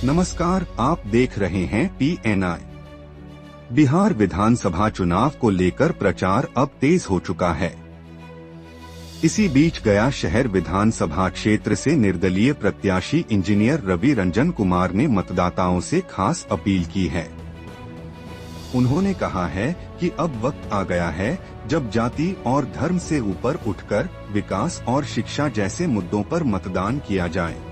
नमस्कार, आप देख रहे हैं PNI। बिहार विधानसभा चुनाव को लेकर प्रचार अब तेज हो चुका है। इसी बीच गया शहर विधानसभा क्षेत्र से निर्दलीय प्रत्याशी इंजीनियर रवि रंजन कुमार ने मतदाताओं से खास अपील की है। उन्होंने कहा है कि अब वक्त आ गया है जब जाति और धर्म से ऊपर उठकर विकास और शिक्षा जैसे मुद्दों पर मतदान किया जाए।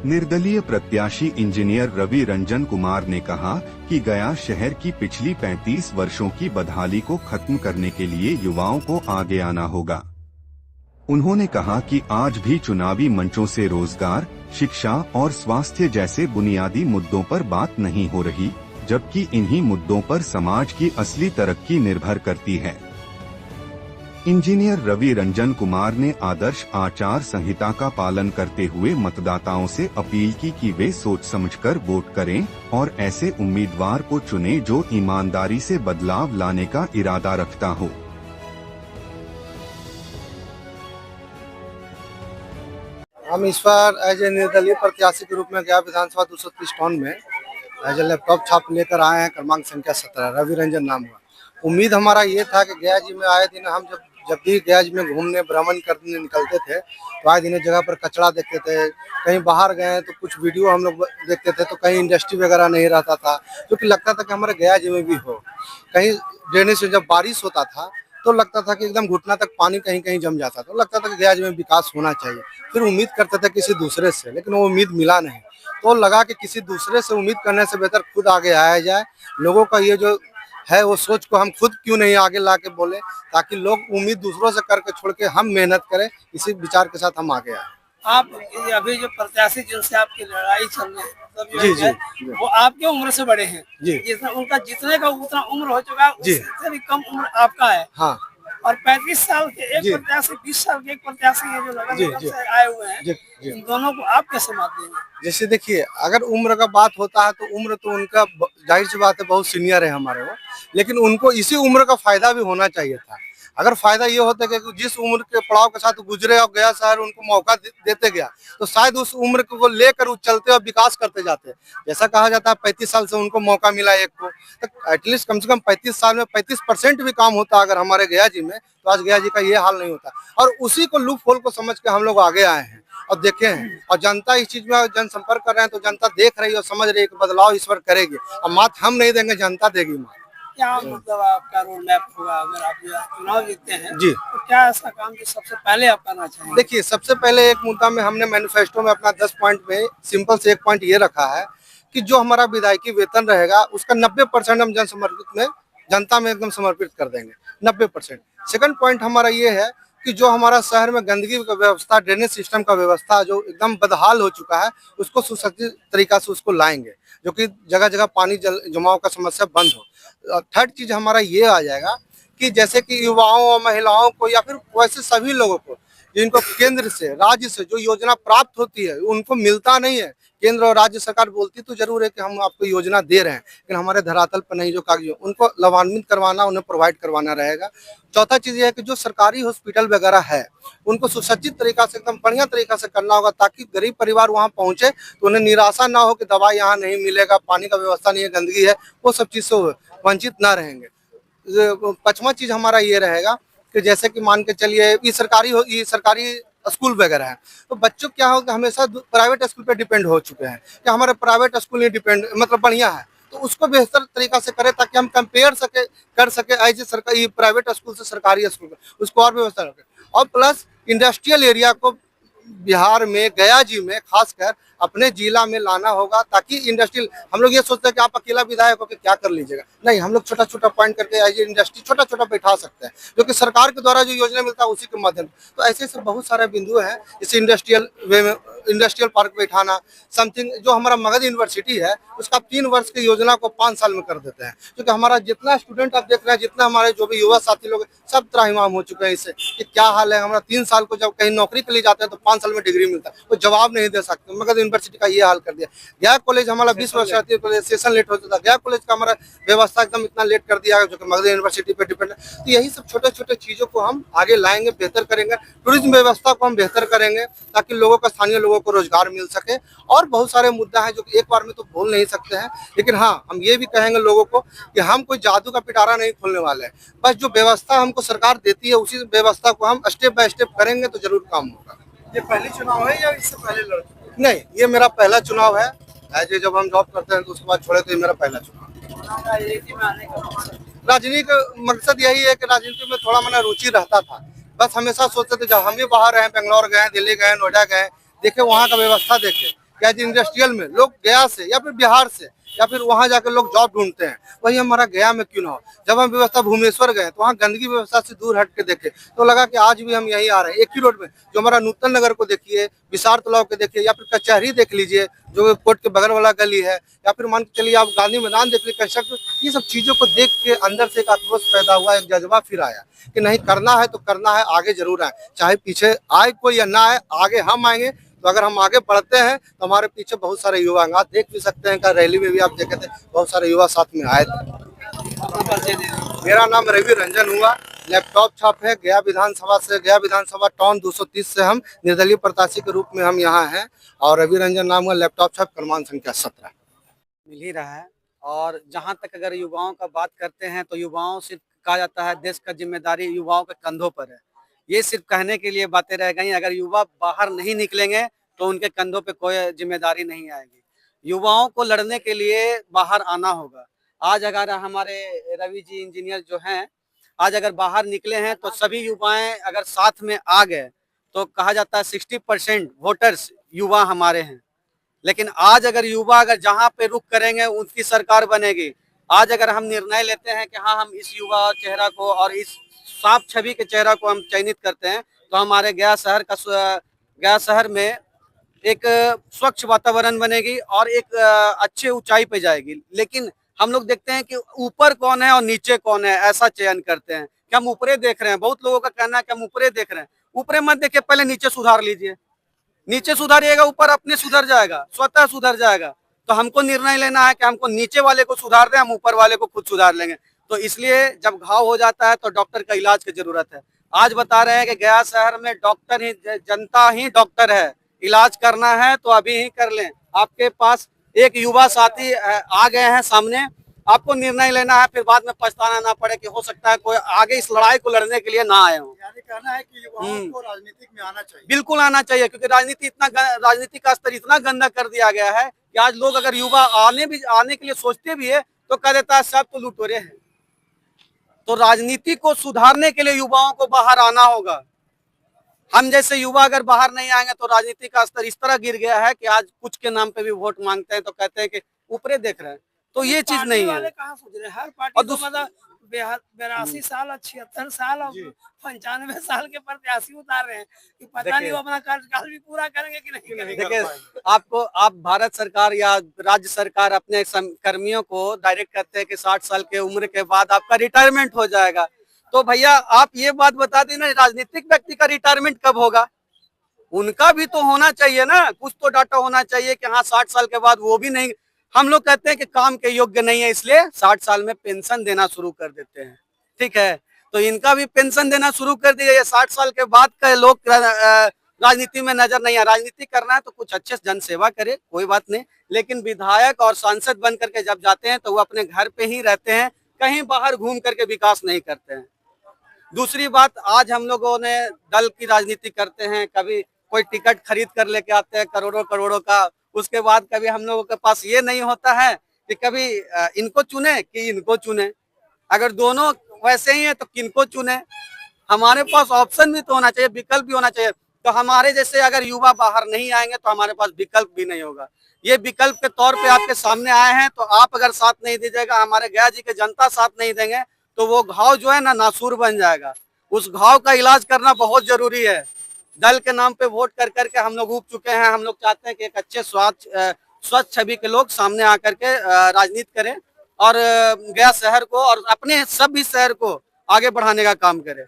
निर्दलीय प्रत्याशी इंजीनियर रवि रंजन कुमार ने कहा कि गया शहर की पिछली 35 वर्षों की बदहाली को खत्म करने के लिए युवाओं को आगे आना होगा। उन्होंने कहा कि आज भी चुनावी मंचों से रोजगार, शिक्षा और स्वास्थ्य जैसे बुनियादी मुद्दों पर बात नहीं हो रही, जबकि इन्हीं मुद्दों पर समाज की असली तरक्की निर्भर करती है। इंजीनियर रवि रंजन कुमार ने आदर्श आचार संहिता का पालन करते हुए मतदाताओं से अपील की कि वे सोच समझकर वोट करें और ऐसे उम्मीदवार को चुनें जो ईमानदारी से बदलाव लाने का इरादा रखता हो। हम इस बार एज ए निर्दलीय प्रत्याशी के रूप में गया विधानसभा 230 टाउन में एज ए लैपटॉप छाप लेकर आए हैं। क्रमांक संख्या 17 रवि रंजन नाम हुआ। उम्मीद हमारा ये था कि गया जी में आए दिन हम जब भी गया जी में घूमने भ्रमण करने निकलते थे तो आए दिन जगह पर कचरा देखते थे। कहीं बाहर गए तो कुछ वीडियो हम लोग देखते थे तो कहीं इंडस्ट्री वगैरह नहीं रहता था, क्योंकि लगता था कि हमारे गया जी में भी हो। कहीं ड्रेनेज से जब बारिश होता था तो लगता था कि एकदम घुटना तक पानी कहीं कहीं जम जाता था, तो लगता था कि गया जी में विकास होना चाहिए। फिर उम्मीद करते थे किसी दूसरे से, लेकिन वो उम्मीद मिला नहीं। तो लगा कि किसी दूसरे से उम्मीद करने से बेहतर खुद आगे आया जाए। लोगों का ये जो है वो सोच को हम खुद क्यों नहीं आगे ला के बोले, ताकि लोग उम्मीद दूसरों से करके छोड़ के हम मेहनत करें। इसी विचार के साथ हम आगे आए। आप अभी जो प्रत्याशी जिनसे आपकी लड़ाई चल रही है, मतलब जी, है, जी। वो आपके उम्र से बड़े हैं। जी। जितना उनका जितने का उतना उम्र हो चुका है, जी। उससे भी कम उम्र आपका है। हाँ और 35 साल के एक जी। प्रत्याशी, 20 साल के एक प्रत्याशी है जो जी, लगातार जी। से आए हुए हैं। जी, जी। इन दोनों को आप कैसे मात देंगे? जैसे देखिए, अगर उम्र का बात होता है तो उम्र तो उनका जाहिर सी बात है बहुत सीनियर है हमारे वो, लेकिन उनको इसी उम्र का फायदा भी होना चाहिए था। अगर फायदा ये होता कि जिस उम्र के पड़ाव के साथ गुजरे और गया शहर उनको मौका देते गया तो शायद उस उम्र को लेकर वो चलते और विकास करते जाते। जैसा कहा जाता है 35 साल से उनको मौका मिला एक को, तो एटलीस्ट कम से कम 35 साल में 35% भी काम होता अगर हमारे गया जी में, तो आज गया जी का ये हाल नहीं होता। और उसी को लूप होल को समझ के हम लोग आगे आए हैं और देखे हैं, और जनता इस चीज में जनसंपर्क कर रहे हैं तो जनता देख रही है और समझ रही है कि बदलाव इस पर करेगी। और मात हम नहीं देंगे, जनता देगी मात। क्या मतलब आपका रोड मैप होगा अगर आप चुनाव जीतते हैं जी, तो क्या ऐसा काम जो सबसे पहले आप करना चाहेंगे? देखिए, सबसे पहले एक मुद्दा में हमने मैनिफेस्टो में अपना 10 पॉइंट में सिंपल से एक पॉइंट ये रखा है कि जो हमारा विधायकी वेतन रहेगा उसका 90% हम जनता में एकदम समर्पित कर देंगे, 90%। सेकंड पॉइंट हमारा ये है कि जो हमारा शहर में गंदगी का व्यवस्था, ड्रेनेज सिस्टम का व्यवस्था जो एकदम बदहाल हो चुका है, उसको सुसज्जित तरीका से उसको लाएंगे, जो कि जगह जगह पानी जमाव का समस्या बंद हो। थर्ड चीज हमारा ये आ जाएगा कि जैसे कि युवाओं और महिलाओं को या फिर वैसे सभी लोगों को जिनको केंद्र से, राज्य से जो योजना प्राप्त होती है उनको मिलता नहीं है। केंद्र और राज्य सरकार बोलती तो जरूर है कि हम आपको योजना दे रहे हैं, लेकिन हमारे धरातल पर नहीं जो कागज, उनको लाभान्वित करवाना, उन्हें प्रोवाइड करवाना रहेगा। चौथा चीज ये है कि जो सरकारी हॉस्पिटल वगैरह है उनको सुसज्जित तरीका से, एकदम बढ़िया तरीका से करना होगा, ताकि गरीब परिवार वहाँ पहुंचे तो उन्हें निराशा ना हो कि दवाई यहाँ नहीं मिलेगा, पानी का व्यवस्था नहीं है, गंदगी है, वो सब चीज से वंचित ना रहेंगे। पांचवा चीज हमारा ये रहेगा कि जैसे कि मान के चलिए ये सरकारी स्कूल वगैरह है, तो बच्चों क्या हो कि हमेशा प्राइवेट स्कूल पे डिपेंड हो चुके हैं कि हमारे प्राइवेट स्कूल नहीं डिपेंड, मतलब बढ़िया है, तो उसको बेहतर तरीका से करें ताकि हम कंपेयर कर सके एज ए सरकारी प्राइवेट स्कूल से सरकारी स्कूल में, उसको और व्यवस्था रखें। और प्लस इंडस्ट्रियल एरिया को बिहार में, गया जी में खासकर अपने जिला में लाना होगा, ताकि इंडस्ट्रियल, हम लोग ये सोचते हैं कि आप अकेला विधायक होकर क्या कर लीजिएगा, नहीं, हम लोग छोटा छोटा पॉइंट करके एज इंडस्ट्री छोटा छोटा बैठा सकते हैं, जो कि सरकार के द्वारा जो योजना मिलता है उसी के माध्यम से। तो ऐसे बहुत सारे बिंदु हैं, जैसे इंडस्ट्रियल पार्क बैठाना, समथिंग जो हमारा मगध यूनिवर्सिटी है उसका 3 वर्ष की योजना को 5 साल में कर देते हैं, क्योंकि हमारा जितना स्टूडेंट आप देख रहे हैं, जितना हमारे जो भी युवा साथी लोग सब त्राहिमाम हो चुके हैं इससे कि क्या हाल है। हमारा 3 साल को जब कहीं नौकरी के लिए जाते हैं तो 5 साल में डिग्री मिलता है, वो जवाब नहीं दे सकते। मगध यूनिवर्सिटी का ये हाल कर दिया। गया कॉलेज हमारा 20 वर्ष सेशन लेट होता था, गया कॉलेज का हमारा व्यवस्था एकदम इतना लेट कर दिया है, जो कि मगध यूनिवर्सिटी पे डिपेंड है। तो यही सब छोटे छोटे चीजों को हम आगे लाएंगे, बेहतर करेंगे, टूरिज्म व्यवस्था को हम बेहतर करेंगे, ताकि लोगों का, स्थानीय लोगों लोगों को रोजगार मिल सके। और बहुत सारे मुद्दा हैं जो कि एक बार में तो बोल नहीं सकते हैं, लेकिन हाँ, हम ये भी कहेंगे लोगों को कि हम कोई जादू का पिटारा नहीं खोलने वाले हैं। बस जो व्यवस्था हमको सरकार देती है उसी व्यवस्था को हम स्टेप बाय स्टेप करेंगे तो जरूर काम होगा। ये पहली चुनाव है या इससे पहले लड़ चुके हैं? नहीं, ये मेरा पहला चुनाव है। एज ए जब हम जॉब करते हैं तो उसके बाद छोड़े, तो ये मेरा पहला चुनाव। राजनीति में आने का मकसद? राजनीति का मकसद यही है कि राजनीति में थोड़ा मैंने रुचि रहता था। बस हमेशा सोचते थे, जब हम भी बाहर रहे, बेंगलोर गए, दिल्ली गए, नोएडा गए, देखे वहाँ का व्यवस्था देखे, क्या इंडस्ट्रियल में लोग गया से या फिर बिहार से या फिर वहाँ जाकर लोग जॉब ढूंढते हैं, वही हमारा गया में क्यों ना हो। जब हम व्यवस्था भुवनेश्वर गए तो वहाँ गंदगी व्यवस्था से दूर हट के देखे, तो लगा कि आज भी हम यहीं आ रहे हैं, एक ही रोड में। जो हमारा नूतन नगर को देखिए, विशाल तालाब को देखिए, या फिर कचहरी देख लीजिए जो कोर्ट के बगल वाला गली है, या फिर मान के चलिए आप गांधी मैदान देख लीजिए, कंस्ट्रक्शन, ये सब चीजों को देख के अंदर से एक आक्रोश पैदा हुआ, एक जज्बा फिर आया कि नहीं, करना है तो करना है, आगे जरूर आए, चाहे पीछे आए कोई या ना आए, आगे हम आएंगे। तो अगर हम आगे बढ़ते हैं तो हमारे पीछे बहुत सारे युवा हैं, आप देख भी सकते हैं कि रैली में भी आप देखे थे बहुत सारे युवा साथ में आए थे। मेरा नाम रवि रंजन हुआ, लैपटॉप छाप है, गया विधानसभा से, गया विधानसभा टाउन 230 से हम निर्दलीय प्रत्याशी के रूप में हम यहाँ हैं। और रवि रंजन नाम हुआ, लैपटॉप छाप, क्रमांक संख्या 17 मिल ही रहा है। और जहाँ तक अगर युवाओं का बात करते हैं तो युवाओं सिर्फ कहा जाता है देश का जिम्मेदारी युवाओं के कंधों पर है। ये सिर्फ कहने के लिए बातें रह गई। अगर युवा बाहर नहीं निकलेंगे तो उनके कंधों पे कोई जिम्मेदारी नहीं आएगी। युवाओं को लड़ने के लिए बाहर आना होगा। आज अगर हमारे रवि जी इंजीनियर जो हैं, आज अगर बाहर निकले हैं तो सभी युवाएं अगर साथ में आ गए तो कहा जाता है 60% वोटर्स युवा हमारे हैं। लेकिन आज अगर युवा अगर जहाँ पे रुख करेंगे उनकी सरकार बनेगी। आज अगर हम निर्णय लेते हैं कि हाँ, हम इस युवा चेहरा को और इस साफ छवि के चेहरा को हम चयनित करते हैं तो हमारे गया शहर में एक स्वच्छ वातावरण बनेगी और एक अच्छे ऊंचाई पे जाएगी। लेकिन हम लोग देखते हैं कि ऊपर कौन है और नीचे कौन है, ऐसा चयन करते हैं कि हम ऊपरे देख रहे हैं। बहुत लोगों का कहना है कि हम ऊपरे देख रहे हैं। ऊपरे मत देखिए, पहले नीचे सुधार लीजिए। नीचे सुधारिएगा, ऊपर अपने सुधर जाएगा, स्वतः सुधर जाएगा। तो हमको निर्णय लेना है कि हमको नीचे वाले को सुधार दें, हम ऊपर वाले को खुद सुधार लेंगे। तो इसलिए जब घाव हो जाता है तो डॉक्टर का इलाज की जरूरत है। आज बता रहे हैं कि गया शहर में डॉक्टर ही, जनता ही डॉक्टर है। इलाज करना है तो अभी ही कर लें। आपके पास एक युवा साथी आ गए हैं सामने, आपको निर्णय लेना है, फिर बाद में पछताना ना पड़े कि हो सकता है कोई आगे इस लड़ाई को लड़ने के लिए ना आए हो। यानी कहना है कि युवाओं को राजनीतिक में आना चाहिए। बिल्कुल आना चाहिए, क्योंकि राजनीति का स्तर इतना गंदा कर दिया गया है कि आज लोग अगर युवा आने के लिए सोचते भी है तो कह देता है सब तो लुटेरे हैं। तो राजनीति को सुधारने के लिए युवाओं को बाहर आना होगा। हम जैसे युवा अगर बाहर नहीं आएंगे तो राजनीति का स्तर इस तरह गिर गया है कि आज कुछ के नाम पे भी वोट मांगते हैं तो कहते हैं कि ऊपरे देख रहे हैं। तो ये चीज नहीं है। कहाँ सोच रहे हैं? हर और पार्टी तो मतलब 82 साल और 76 साल और 95 साल के प्रत्याशी उतार रहे हैं कि पता नहीं वो अपना कार्यकाल भी पूरा करेंगे कि नहीं करेंगे। देखिए, आप भारत सरकार या राज्य सरकार अपने कर्मियों को डायरेक्ट करते हैं कि 60 साल के उम्र के बाद आपका रिटायरमेंट हो जाएगा। तो भैया आप ये बात बता देना, राजनीतिक व्यक्ति का रिटायरमेंट कब होगा? उनका भी तो होना चाहिए ना, कुछ तो डाटा होना चाहिए कि हाँ 60 साल के बाद वो भी नहीं। हम लोग कहते हैं कि काम के योग्य नहीं है, इसलिए 60 साल में पेंशन देना शुरू कर देते हैं। ठीक है, तो इनका भी पेंशन देना शुरू कर दिया। ये 60 साल के बाद का लोग राजनीति में नजर नहीं है। राजनीति करना है तो कुछ अच्छे जन सेवा करे, कोई बात नहीं, लेकिन विधायक और सांसद बन करके जब जाते हैं तो वो अपने घर पे ही रहते हैं, कहीं बाहर घूम करके विकास नहीं करते हैं। दूसरी बात, आज हम लोगों ने दल की राजनीति करते हैं, कभी कोई टिकट खरीद कर लेके आते हैं करोड़ों करोड़ों का, उसके बाद कभी हम लोगों के पास ये नहीं होता है कि कभी इनको चुने कि इनको चुने। अगर दोनों वैसे ही हैं तो किनको चुने? हमारे पास ऑप्शन भी तो होना चाहिए, विकल्प भी होना चाहिए। तो हमारे जैसे अगर युवा बाहर नहीं आएंगे तो हमारे पास विकल्प भी नहीं होगा। ये विकल्प के तौर पे आपके सामने आए हैं, तो आप अगर साथ नहीं दीजिएगा, हमारे गया जी के जनता साथ नहीं देंगे तो वो घाव जो है ना नासूर बन जाएगा। उस घाव का इलाज करना बहुत जरूरी है। दल के नाम पे वोट कर करके हम लोग उब चुके हैं। हम लोग चाहते हैं कि एक अच्छे स्वच्छ छवि के लोग सामने आकर के राजनीति करें और गया शहर को और अपने सभी शहर को आगे बढ़ाने का काम करें।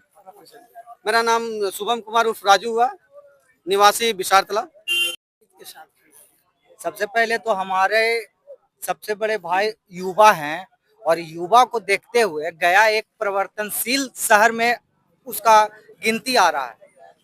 मेरा नाम शुभम कुमार उर्फ राजू हुआ, निवासी विशारतला। सबसे पहले तो हमारे सबसे बड़े भाई युवा हैं और युवा को देखते हुए गया एक परिवर्तनशील शहर में उसका गिनती आ रहा है।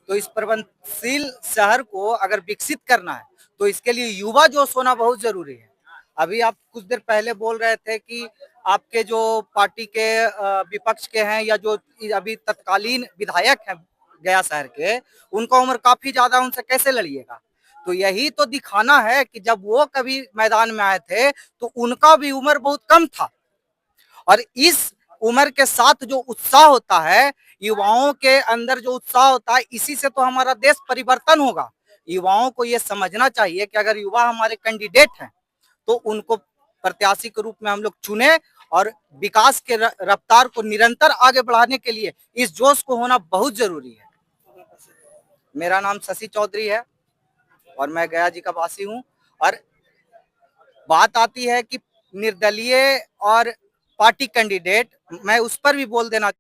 तो इस प्रबंधशील शहर को अगर विकसित करना है तो इसके लिए युवा जोश होना बहुत जरूरी है। अभी आप कुछ देर पहले बोल रहे थे कि आपके जो पार्टी के विपक्ष के हैं या जो अभी तत्कालीन विधायक हैं गया शहर के, उनका उम्र काफी ज्यादा, उनसे कैसे लड़िएगा। तो यही तो दिखाना है कि जब वो कभी मैदान में आए थे तो उनका भी उम्र बहुत कम था, और इस उम्र के साथ जो उत्साह होता है, युवाओं के अंदर जो उत्साह होता है, इसी से तो हमारा देश परिवर्तन होगा। युवाओं को ये समझना चाहिए कि अगर युवा हमारे कैंडिडेट हैं तो उनको प्रत्याशी के रूप में हम लोग चुने, और विकास के रफ्तार को निरंतर आगे बढ़ाने के लिए इस जोश को होना बहुत जरूरी है। मेरा नाम शशि चौधरी है और मैं गया जी का वासी हूँ। और बात आती है कि निर्दलीय और पार्टी कैंडिडेट, मैं उस पर भी बोल देना